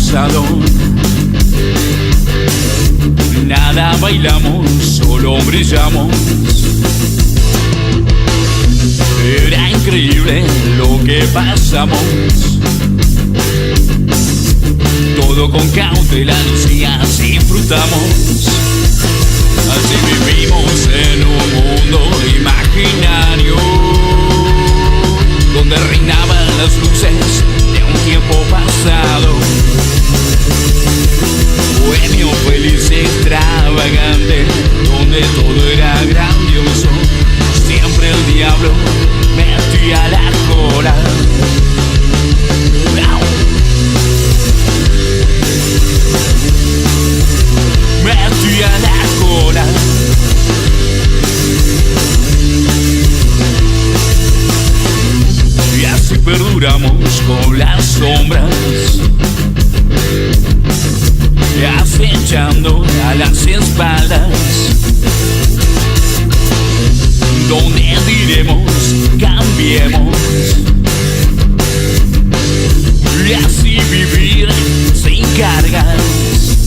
pasado. Nada bailamos, solo brillamos. Era increíble lo que pasamos. Todo con cautela, y así disfrutamos. Así vivimos en un mundo imaginario, donde reinaban las luces de un tiempo pasado. Bohemio, feliz, extravagante, donde todo era grandioso. Siempre el diablo metía la cola. Metía la cola. Y así perduramos con las sombras, acechando a las espaldas, donde diremos cambiemos, y así vivir sin cargas.